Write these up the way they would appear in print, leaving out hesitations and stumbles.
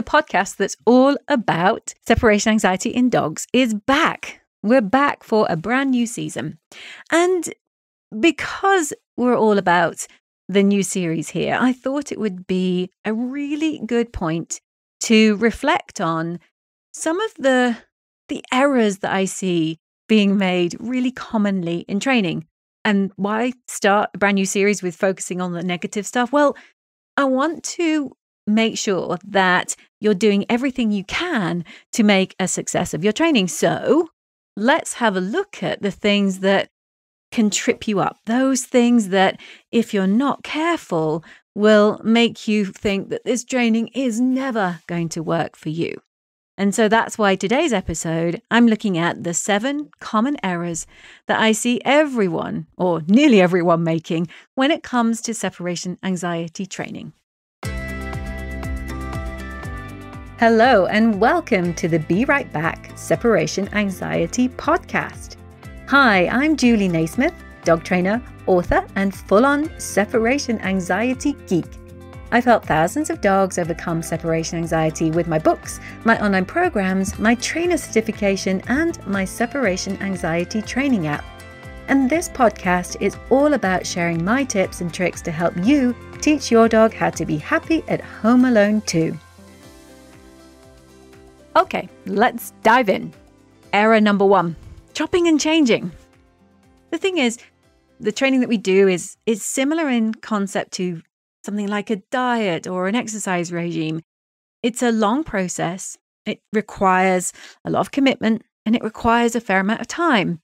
the podcast that's all about separation anxiety in dogs, is back. We're back for a brand new season. And because we're all about the new series here, I thought it would be a really good point to reflect on some of the errors that I see being made really commonly in training. And why start a brand new series with focusing on the negative stuff? Well, I want to make sure that you're doing everything you can to make a success of your training. So let's have a look at the things that can trip you up. Those things that, if you're not careful, will make you think that this training is never going to work for you. And so that's why today's episode, I'm looking at the 7 common errors that I see everyone, or nearly everyone, making when it comes to separation anxiety training. Hello, and welcome to the Be Right Back Separation Anxiety Podcast. Hi, I'm Julie Naismith, dog trainer, author, and full-on separation anxiety geek. I've helped thousands of dogs overcome separation anxiety with my books, my online programs, my trainer certification, and my separation anxiety training app. And this podcast is all about sharing my tips and tricks to help you teach your dog how to be happy at home alone too. Okay, let's dive in. Error number 1, chopping and changing. The thing is, the training that we do is similar in concept to something like a diet or an exercise regime. It's a long process. It requires a lot of commitment and it requires a fair amount of time.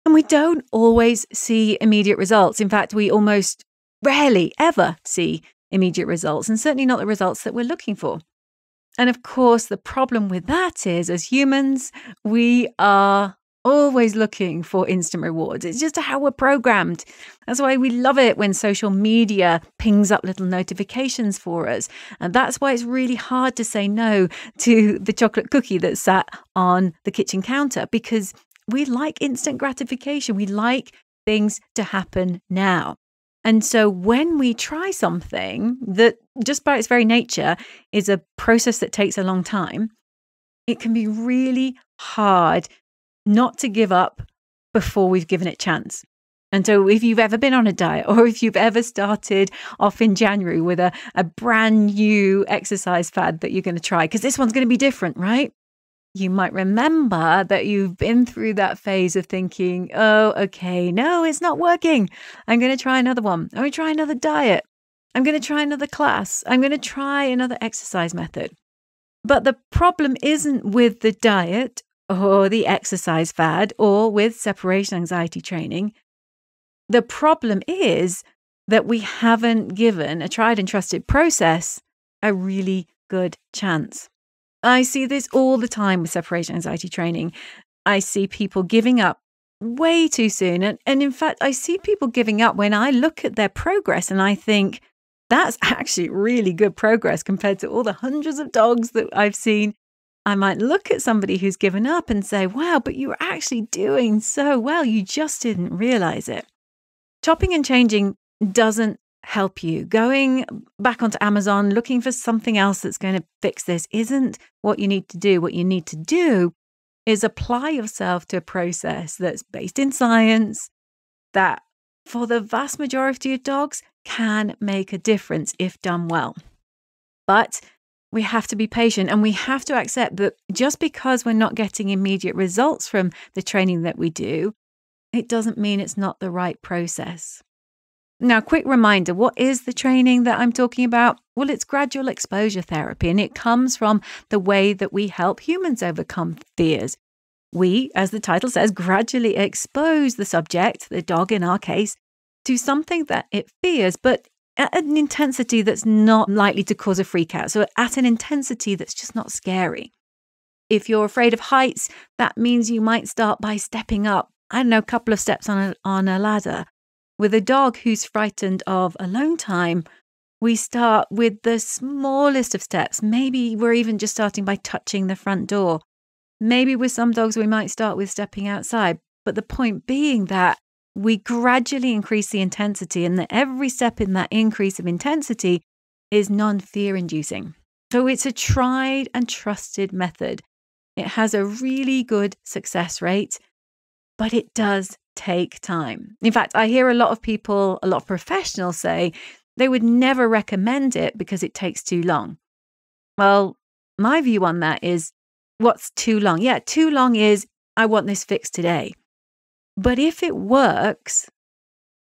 And we don't always see immediate results. In fact, we almost rarely ever see immediate results, and certainly not the results that we're looking for. And of course, the problem with that is, as humans, we are always looking for instant rewards. It's just how we're programmed. That's why we love it when social media pings up little notifications for us. And that's why it's really hard to say no to the chocolate cookie that's sat on the kitchen counter, because we like instant gratification. We like things to happen now. And so when we try something that just by its very nature is a process that takes a long time, it can be really hard not to give up before we've given it a chance. And so if you've ever been on a diet, or if you've ever started off in January with a brand new exercise fad that you're going to try, because this one's going to be different, right? You might remember that you've been through that phase of thinking, oh, okay, no, it's not working. I'm going to try another one. I'm going to try another diet. I'm going to try another class. I'm going to try another exercise method. But the problem isn't with the diet or the exercise fad or with separation anxiety training. The problem is that we haven't given a tried and trusted process a really good chance. I see this all the time with separation anxiety training. I see people giving up way too soon. And in fact, I see people giving up when I look at their progress and I think that's actually really good progress compared to all the hundreds of dogs that I've seen. I might look at somebody who's given up and say, wow, but you were actually doing so well. You just didn't realize it. Chopping and changing doesn't help you. Going back onto Amazon, looking for something else that's going to fix this isn't what you need to do. What you need to do is apply yourself to a process that's based in science that, for the vast majority of dogs, can make a difference if done well. But we have to be patient, and we have to accept that just because we're not getting immediate results from the training that we do, it doesn't mean it's not the right process. Now, quick reminder, what is the training that I'm talking about? Well, it's gradual exposure therapy, and it comes from the way that we help humans overcome fears. We, as the title says, gradually expose the subject, the dog in our case, to something that it fears, but at an intensity that's not likely to cause a freak out. So at an intensity that's just not scary. If you're afraid of heights, that means you might start by stepping up, I don't know, a couple of steps on a ladder. With a dog who's frightened of alone time, we start with the smallest of steps. Maybe we're even just starting by touching the front door. Maybe with some dogs, we might start with stepping outside. But the point being that we gradually increase the intensity, and that every step in that increase of intensity is non-fear inducing. So it's a tried and trusted method. It has a really good success rate, but it does take time. In fact, I hear a lot of people, a lot of professionals say they would never recommend it because it takes too long. Well, my view on that is, what's too long? Yeah, too long is, I want this fixed today. But if it works,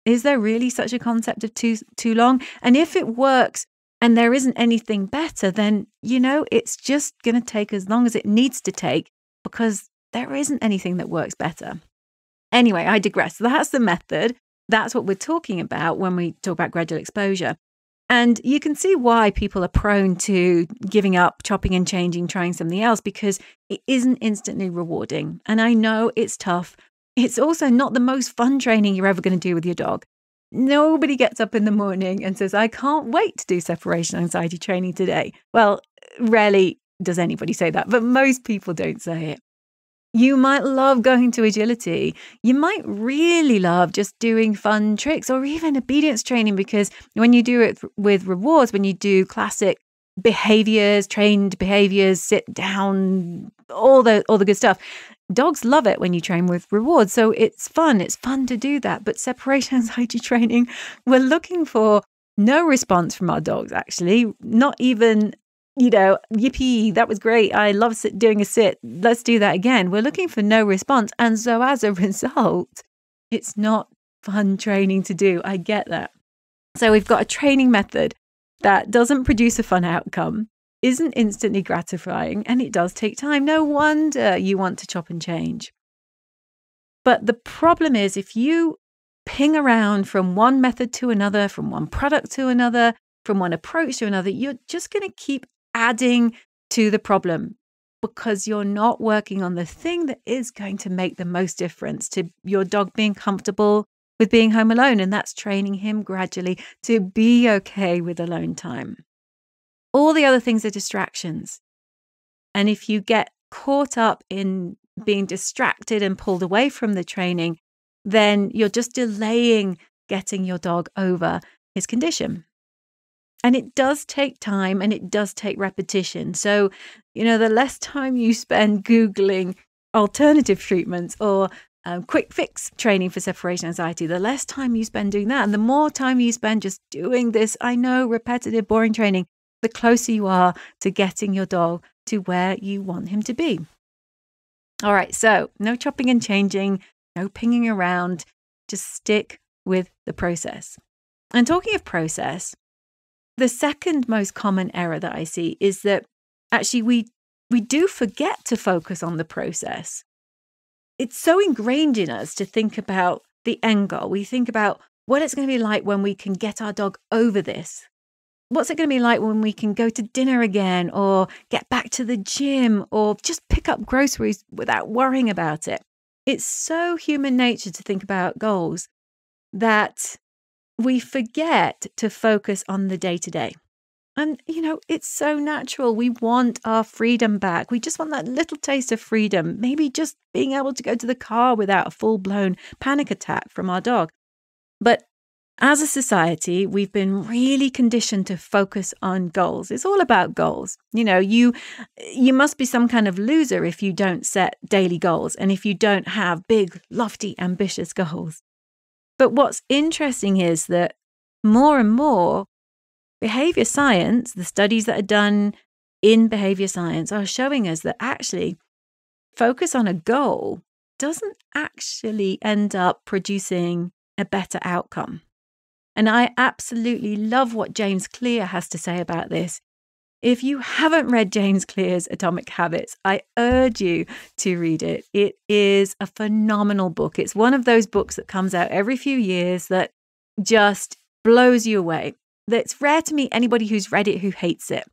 is there really such a concept of too long? And if it works and there isn't anything better, then, it's just going to take as long as it needs to take because there isn't anything that works better. Anyway, I digress. That's the method. That's what we're talking about when we talk about gradual exposure. And you can see why people are prone to giving up, chopping and changing, trying something else, because it isn't instantly rewarding. And I know it's tough. It's also not the most fun training you're ever going to do with your dog. Nobody gets up in the morning and says, I can't wait to do separation anxiety training today. Well, rarely does anybody say that, but most people don't say it. You might love going to agility. You might really love just doing fun tricks or even obedience training, because when you do it with rewards, when you do classic behaviors, trained behaviors, sit down, all the good stuff, dogs love it when you train with rewards. So it's fun. It's fun to do that. But separation anxiety training, we're looking for no response from our dogs, actually, not even yippee, that was great. I love doing a sit. Let's do that again. We're looking for no response. And so as a result, it's not fun training to do. I get that. So we've got a training method that doesn't produce a fun outcome, isn't instantly gratifying, and it does take time. No wonder you want to chop and change. But the problem is, if you ping around from one method to another, from one product to another, from one approach to another, you're just going to keep adding to the problem because you're not working on the thing that is going to make the most difference to your dog being comfortable with being home alone. And that's training him gradually to be okay with alone time. All the other things are distractions. And if you get caught up in being distracted and pulled away from the training, then you're just delaying getting your dog over his condition. And it does take time and it does take repetition. So, the less time you spend Googling alternative treatments or quick fix training for separation anxiety, the less time you spend doing that. And the more time you spend just doing this, repetitive, boring training, the closer you are to getting your dog to where you want him to be. All right. So no chopping and changing, no pinging around, just stick with the process. And talking of process, the second most common error that I see is that actually we do forget to focus on the process. It's so ingrained in us to think about the end goal. We think about what it's going to be like when we can get our dog over this. What's it going to be like when we can go to dinner again or get back to the gym or just pick up groceries without worrying about it? It's so human nature to think about goals that we forget to focus on the day-to-day. And, it's so natural. We want our freedom back. We just want that little taste of freedom, maybe just being able to go to the car without a full-blown panic attack from our dog. But as a society, we've been really conditioned to focus on goals. It's all about goals. You must be some kind of loser if you don't set daily goals and if you don't have big, lofty, ambitious goals. But what's interesting is that more and more behavior science, the studies that are done in behavior science are showing us that actually focus on a goal doesn't actually end up producing a better outcome. And I absolutely love what James Clear has to say about this. If you haven't read James Clear's Atomic Habits, I urge you to read it. It is a phenomenal book. It's one of those books that comes out every few years that just blows you away. It's rare to meet anybody who's read it who hates it.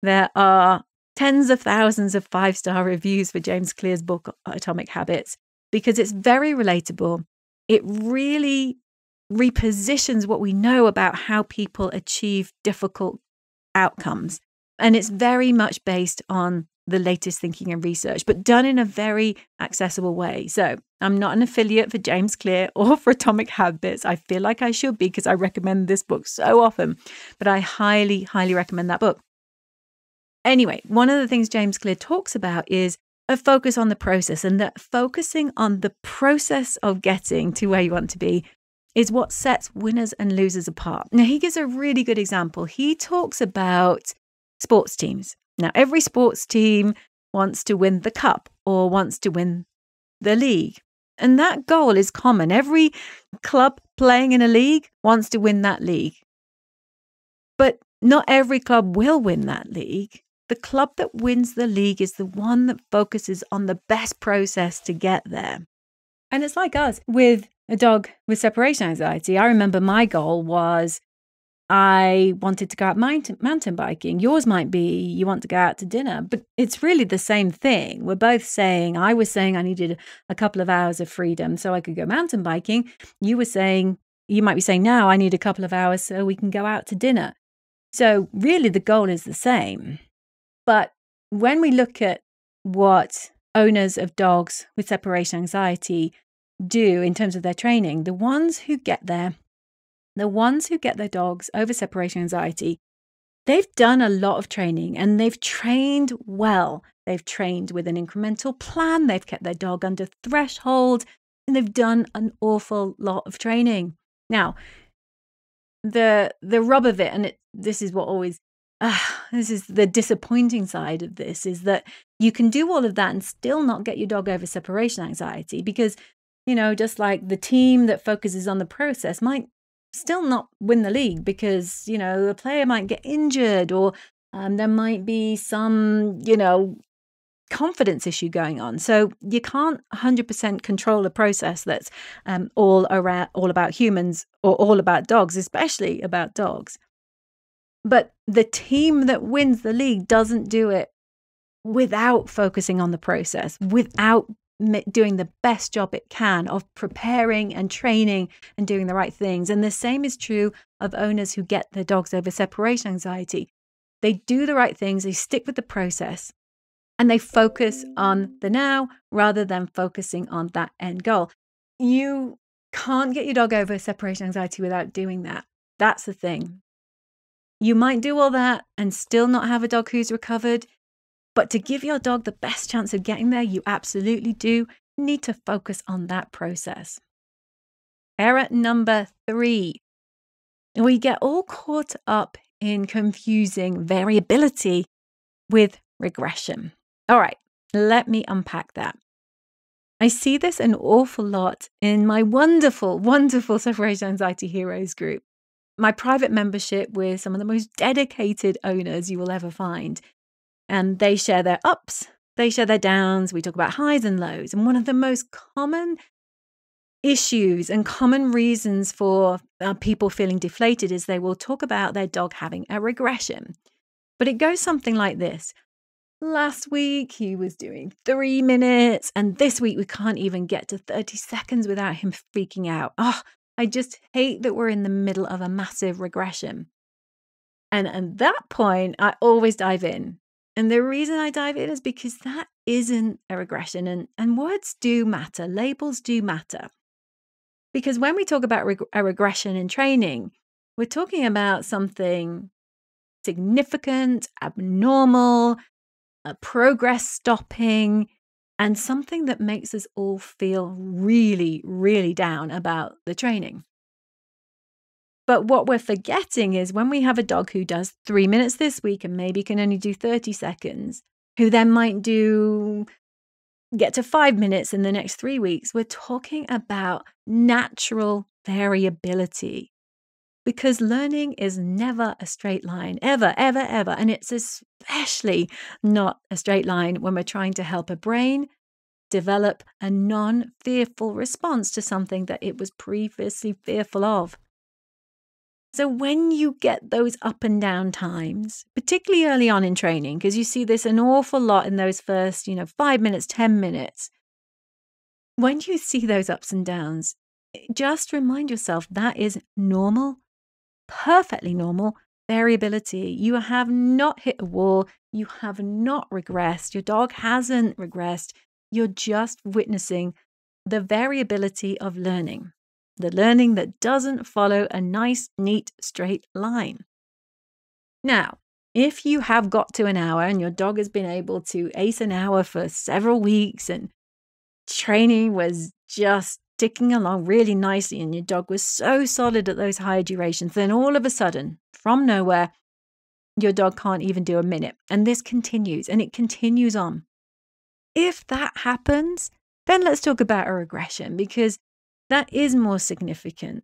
There are tens of thousands of 5-star reviews for James Clear's book, Atomic Habits, because it's very relatable. It really repositions what we know about how people achieve difficult outcomes. And it's very much based on the latest thinking and research, but done in a very accessible way. So I'm not an affiliate for James Clear or for Atomic Habits. I feel like I should be because I recommend this book so often, but I highly, highly recommend that book. Anyway, one of the things James Clear talks about is a focus on the process, and that focusing on the process of getting to where you want to be is what sets winners and losers apart. Now, he gives a really good example. He talks about sports teams. Now, every sports team wants to win the cup or wants to win the league. And that goal is common. Every club playing in a league wants to win that league. But not every club will win that league. The club that wins the league is the one that focuses on the best process to get there. And it's like us with a dog with separation anxiety. I remember my goal was I wanted to go out mountain biking. Yours might be you want to go out to dinner, but it's really the same thing. We're both saying, I was saying I needed a couple of hours of freedom so I could go mountain biking. You were saying, you might be saying now I need a couple of hours so we can go out to dinner. So really the goal is the same. But when we look at what owners of dogs with separation anxiety do in terms of their training, the ones who get their dogs over separation anxiety, they've done a lot of training and they've trained well. They've trained with an incremental plan. They've kept their dog under threshold and they've done an awful lot of training. Now, the rub of it, and this is what always, this is the disappointing side of this, is that you can do all of that and still not get your dog over separation anxiety because, just like the team that focuses on the process might still not win the league because, a player might get injured or there might be some, confidence issue going on. So you can't 100% control a process that's all about humans or all about dogs, especially about dogs. But the team that wins the league doesn't do it without focusing on the process, without doing the best job it can of preparing and training and doing the right things. And the same is true of owners who get their dogs over separation anxiety. They do the right things, they stick with the process, and they focus on the now rather than focusing on that end goal. You can't get your dog over separation anxiety without doing that. That's the thing. You might do all that and still not have a dog who's recovered. But to give your dog the best chance of getting there, you absolutely do need to focus on that process. Error number 3. We get all caught up in confusing variability with regression. All right, let me unpack that. I see this an awful lot in my wonderful, wonderful Separation Anxiety Heroes group, my private membership with some of the most dedicated owners you will ever find. And they share their ups, they share their downs. We talk about highs and lows. And one of the most common issues and common reasons for people feeling deflated is they will talk about their dog having a regression. But it goes something like this. Last week, he was doing 3 minutes, and this week we can't even get to 30 seconds without him freaking out. Oh, I just hate that we're in the middle of a massive regression. And at that point, I always dive in. And the reason I dive in is because that isn't a regression. And words do matter. Labels do matter. Because when we talk about a regression in training, we're talking about something significant, abnormal, a progress stopping, and something that makes us all feel really, really down about the training. But what we're forgetting is when we have a dog who does 3 minutes this week and maybe can only do 30 seconds, who then might get to 5 minutes in the next 3 weeks, we're talking about natural variability. Because learning is never a straight line, ever, ever, ever. And it's especially not a straight line when we're trying to help a brain develop a non-fearful response to something that it was previously fearful of. So when you get those up and down times, particularly early on in training, because you see this an awful lot in those first, 5 minutes, 10 minutes, when you see those ups and downs, just remind yourself that is normal, perfectly normal variability. You have not hit a wall. You have not regressed. Your dog hasn't regressed. You're just witnessing the variability of learning. The learning that doesn't follow a nice, neat, straight line. Now, If you have got to an hour and your dog has been able to ace an hour for several weeks and training was just ticking along really nicely and your dog was so solid at those higher durations, then all of a sudden, from nowhere, your dog can't even do a minute. And this continues and it continues on. If that happens, then let's talk about a regression, because that is more significant.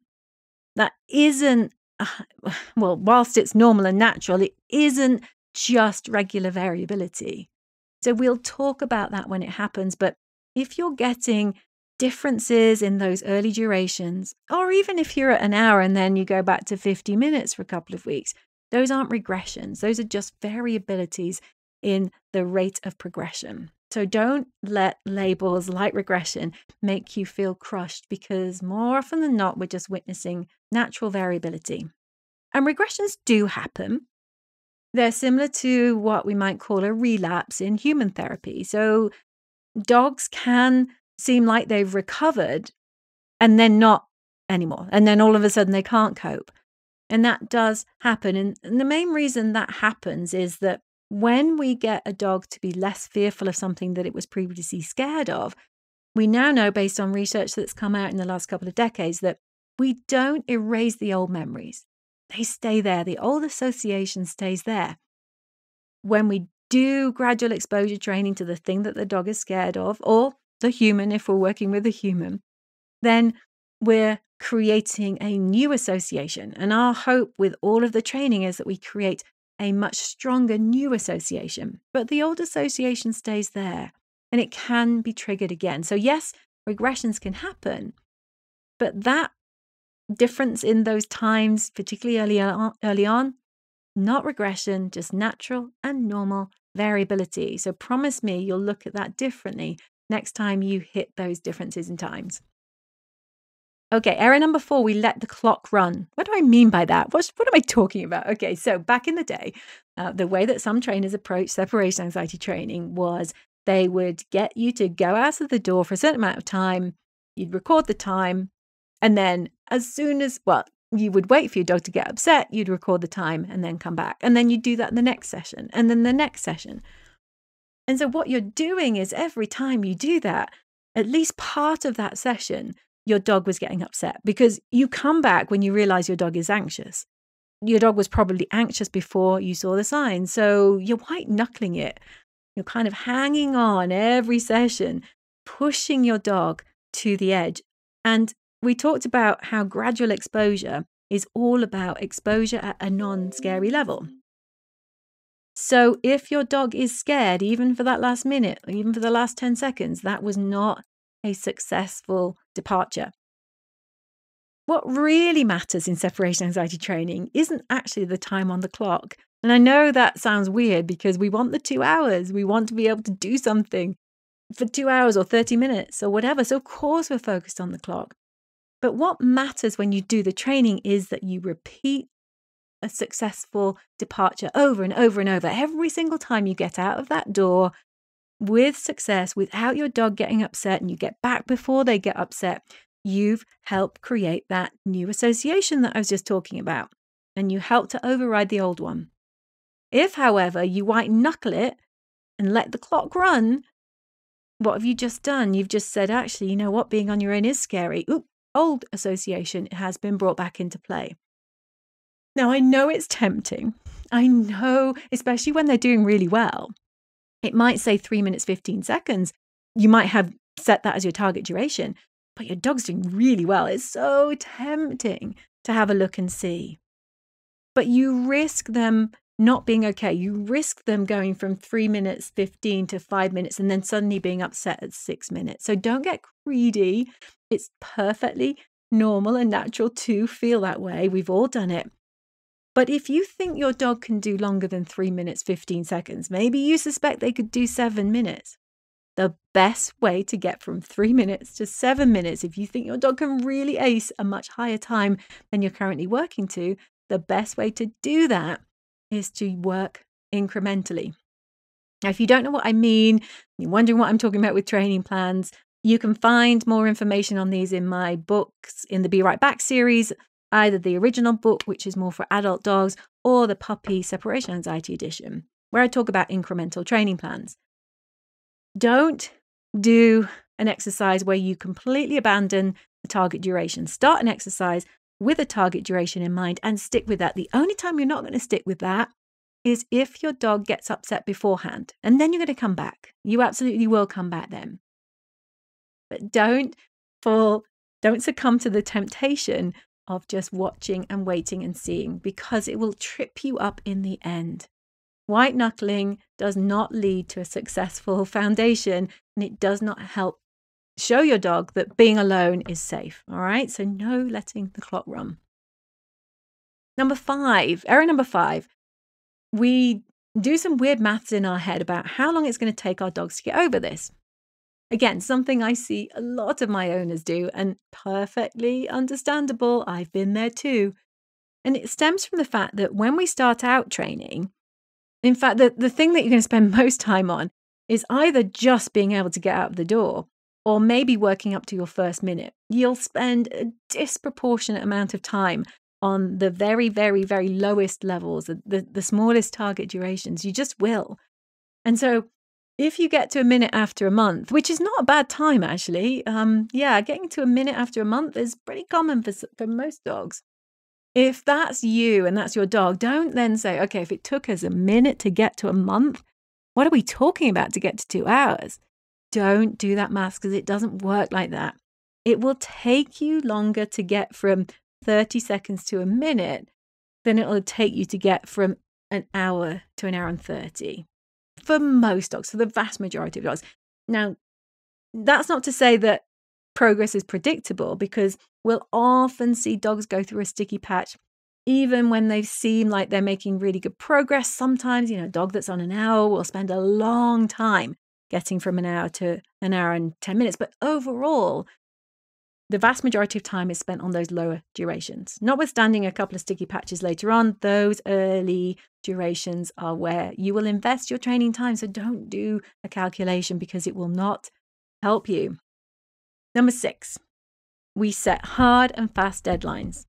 That isn't, well, whilst it's normal and natural, it isn't just regular variability. So we'll talk about that when it happens. But if you're getting differences in those early durations, or even if you're at an hour and then you go back to 50 minutes for a couple of weeks, those aren't regressions. Those are just variabilities in the rate of progression. So don't let labels like regression make you feel crushed, because more often than not, we're just witnessing natural variability. And regressions do happen. They're similar to what we might call a relapse in human therapy. So dogs can seem like they've recovered and then not anymore. And then all of a sudden they can't cope. And that does happen. And the main reason that happens is that when we get a dog to be less fearful of something that it was previously scared of, we now know, based on research that's come out in the last couple of decades, that we don't erase the old memories. They stay there. The old association stays there. When we do gradual exposure training to the thing that the dog is scared of, or the human, if we're working with a human, then we're creating a new association. And our hope with all of the training is that we create a much stronger new association. But the old association stays there and it can be triggered again. So yes, regressions can happen, but that difference in those times, particularly early on, not regression, just natural and normal variability. So promise me you'll look at that differently next time you hit those differences in times. Okay, error number 4, we let the clock run. What do I mean by that? What am I talking about? Okay, so back in the day, the way that some trainers approached separation anxiety training was they would get you to go out of the door for a certain amount of time, you'd record the time, and then as soon as, you would wait for your dog to get upset, you'd record the time and then come back. And then you'd do that in the next session and then the next session. And so what you're doing is every time you do that, at least part of that session, your dog was getting upset, because you come back when you realize your dog is anxious. Your dog was probably anxious before you saw the signs. So you're white knuckling it. You're kind of hanging on every session, pushing your dog to the edge. And we talked about how gradual exposure is all about exposure at a non-scary level. So if your dog is scared, even for that last minute, or even for the last 10 seconds, that was not a successful departure. What really matters in separation anxiety training isn't actually the time on the clock. And I know that sounds weird, because we want the 2 hours. We want to be able to do something for 2 hours or 30 minutes or whatever. So of course we're focused on the clock. But what matters when you do the training is that you repeat a successful departure over and over and over. Every single time you get out of that door with success, without your dog getting upset, and you get back before they get upset, you've helped create that new association that I was just talking about. And you help to override the old one. If, however, you white knuckle it and let the clock run, what have you just done? You've just said, actually, you know what? Being on your own is scary. Oop, old association has been brought back into play. Now, I know it's tempting. I know, especially when they're doing really well. It might say 3 minutes, 15 seconds. You might have set that as your target duration, but your dog's doing really well. It's so tempting to have a look and see. But you risk them not being okay. You risk them going from 3 minutes, 15 to 5 minutes, and then suddenly being upset at 6 minutes. So don't get greedy. It's perfectly normal and natural to feel that way. We've all done it. But if you think your dog can do longer than 3 minutes, 15 seconds, maybe you suspect they could do 7 minutes. The best way to get from 3 minutes to 7 minutes, if you think your dog can really ace a much higher time than you're currently working to, the best way to do that is to work incrementally. Now, if you don't know what I mean, you're wondering what I'm talking about with training plans, you can find more information on these in my books in the Be Right Back series, either the original book, which is more for adult dogs, or the Puppy Separation Anxiety Edition, where I talk about incremental training plans. Don't do an exercise where you completely abandon the target duration. Start an exercise with a target duration in mind and stick with that. The only time you're not going to stick with that is if your dog gets upset beforehand, and then you're going to come back. You absolutely will come back then. But don't succumb to the temptation of just watching and waiting and seeing, because it will trip you up in the end. White knuckling does not lead to a successful foundation, and it does not help show your dog that being alone is safe. All right. So no letting the clock run. Error number 5, we do some weird maths in our head about how long it's going to take our dogs to get over this. Again, something I see a lot of my owners do, and perfectly understandable. I've been there too. And it stems from the fact that when we start out training, in fact, the thing that you're going to spend most time on is either just being able to get out of the door or maybe working up to your first minute. You'll spend a disproportionate amount of time on the very, very, very lowest levels, the smallest target durations. You just will. And so if you get to a minute after a month, which is not a bad time, actually, getting to a minute after a month is pretty common for most dogs. If that's you and that's your dog, don't then say, okay, if it took us a minute to get to a month, what are we talking about to get to 2 hours? Don't do that math, because it doesn't work like that. It will take you longer to get from 30 seconds to a minute than it will take you to get from an hour to an hour and 30. For most dogs, for the vast majority of dogs. Now, that's not to say that progress is predictable, because we'll often see dogs go through a sticky patch even when they seem like they're making really good progress. Sometimes, a dog that's on an hour will spend a long time getting from an hour to an hour and 10 minutes. But overall, the vast majority of time is spent on those lower durations. Notwithstanding a couple of sticky patches later on, those early durations are where you will invest your training time. So don't do a calculation, because it will not help you. Number 6, we set hard and fast deadlines.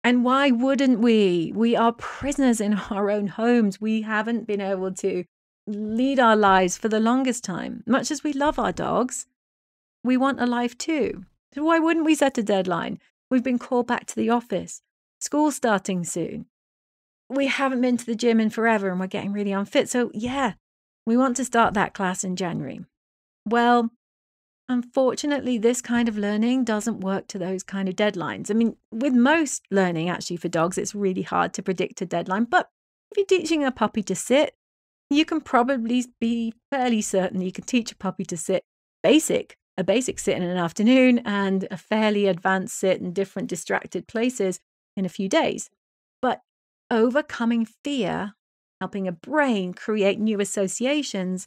And why wouldn't we? We are prisoners in our own homes. We haven't been able to lead our lives for the longest time. Much as we love our dogs, we want a life too. So why wouldn't we set a deadline? We've been called back to the office. School's starting soon. We haven't been to the gym in forever and we're getting really unfit. So we want to start that class in January. Well, unfortunately, this kind of learning doesn't work to those kind of deadlines. I mean, with most learning, actually, for dogs, it's really hard to predict a deadline. But if you're teaching a puppy to sit, you can probably be fairly certain you can teach a puppy to sit a basic sit in an afternoon and a fairly advanced sit in different distracted places in a few days. But overcoming fear, helping a brain create new associations,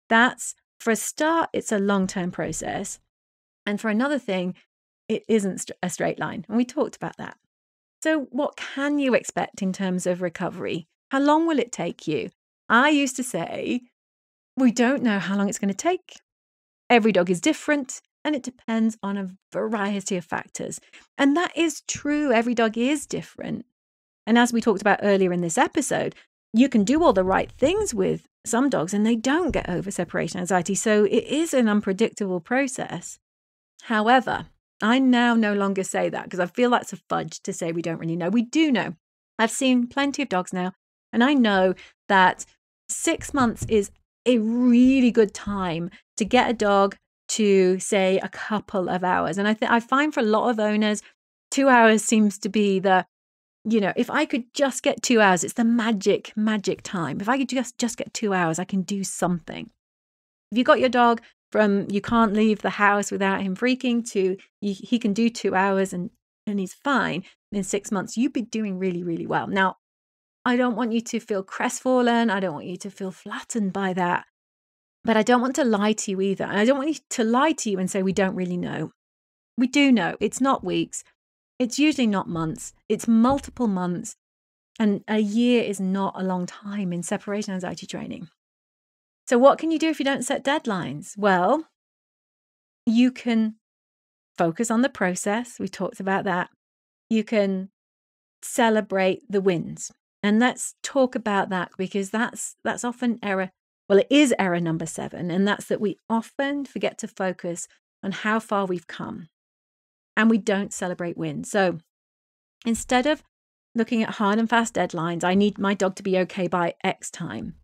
that's, for a start, it's a long-term process. And for another thing, it isn't a straight line. And we talked about that. So what can you expect in terms of recovery? How long will it take you? I used to say, we don't know how long it's going to take. Every dog is different, and it depends on a variety of factors. And that is true. Every dog is different. And as we talked about earlier in this episode, you can do all the right things with some dogs and they don't get over separation anxiety. So it is an unpredictable process. However, I now no longer say that, because I feel that's a fudge to say we don't really know. We do know. I've seen plenty of dogs now, and I know that 6 months is a really good time to get a dog to, say, a couple of hours. And I find for a lot of owners, 2 hours seems to be if I could just get 2 hours, it's the magic time. If I could just get 2 hours, I can do something. If you got your dog from you can't leave the house without him freaking to he can do 2 hours and he's fine in 6 months, you'd be doing really, really well. Now, I don't want you to feel crestfallen. I don't want you to feel flattened by that. But I don't want to lie to you either. And I don't want you to lie to you and say we don't really know. We do know. It's not weeks. It's usually not months. It's multiple months. And a year is not a long time in separation anxiety training. So what can you do if you don't set deadlines? Well, you can focus on the process. We talked about that. You can celebrate the wins. And let's talk about that, because that's often error. Well, it is error number 7, and that's that we often forget to focus on how far we've come, and we don't celebrate wins. So instead of looking at hard and fast deadlines, I need my dog to be okay by X time,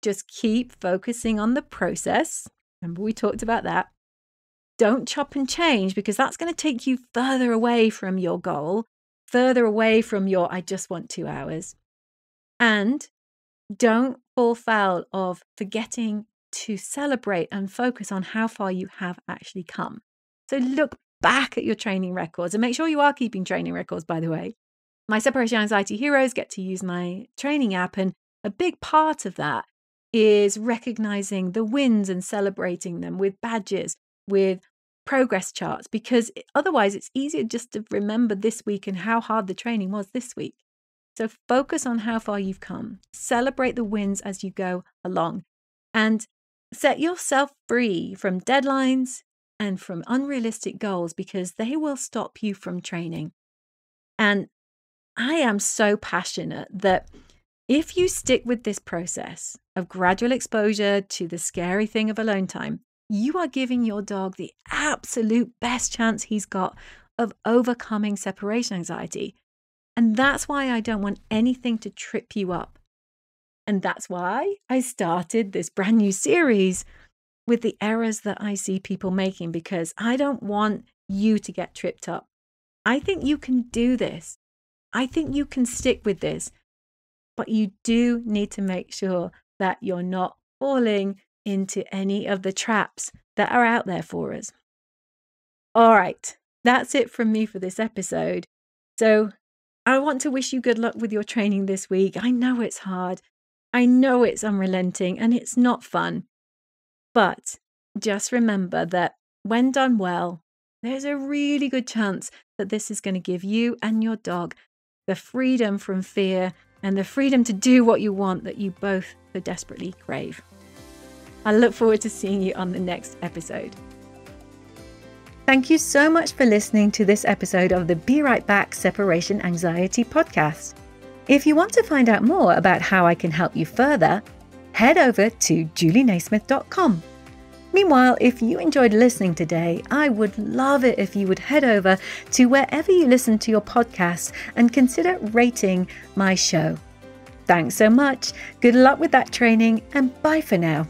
just keep focusing on the process. Remember, we talked about that. Don't chop and change, because that's going to take you further away from your goal, further away from your I just want 2 hours. And don't fall foul of forgetting to celebrate and focus on how far you have actually come. So look back at your training records and make sure you are keeping training records, by the way. My separation anxiety heroes get to use my training app, and a big part of that is recognizing the wins and celebrating them with badges, with progress charts, because otherwise it's easier just to remember this week and how hard the training was this week. So focus on how far you've come, celebrate the wins as you go along, and set yourself free from deadlines and from unrealistic goals, because they will stop you from training. And I am so passionate that if you stick with this process of gradual exposure to the scary thing of alone time, you are giving your dog the absolute best chance he's got of overcoming separation anxiety. And that's why I don't want anything to trip you up. And that's why I started this brand new series with the errors that I see people making, because I don't want you to get tripped up. I think you can do this. I think you can stick with this. But you do need to make sure that you're not falling into any of the traps that are out there for us. All right, that's it from me for this episode. So I want to wish you good luck with your training this week. I know it's hard. I know it's unrelenting and it's not fun. But just remember that when done well, there's a really good chance that this is going to give you and your dog the freedom from fear and the freedom to do what you want that you both so desperately crave. I look forward to seeing you on the next episode. Thank you so much for listening to this episode of the Be Right Back Separation Anxiety podcast. If you want to find out more about how I can help you further, head over to julienaismith.com. Meanwhile, if you enjoyed listening today, I would love it if you would head over to wherever you listen to your podcasts and consider rating my show. Thanks so much. Good luck with that training, and bye for now.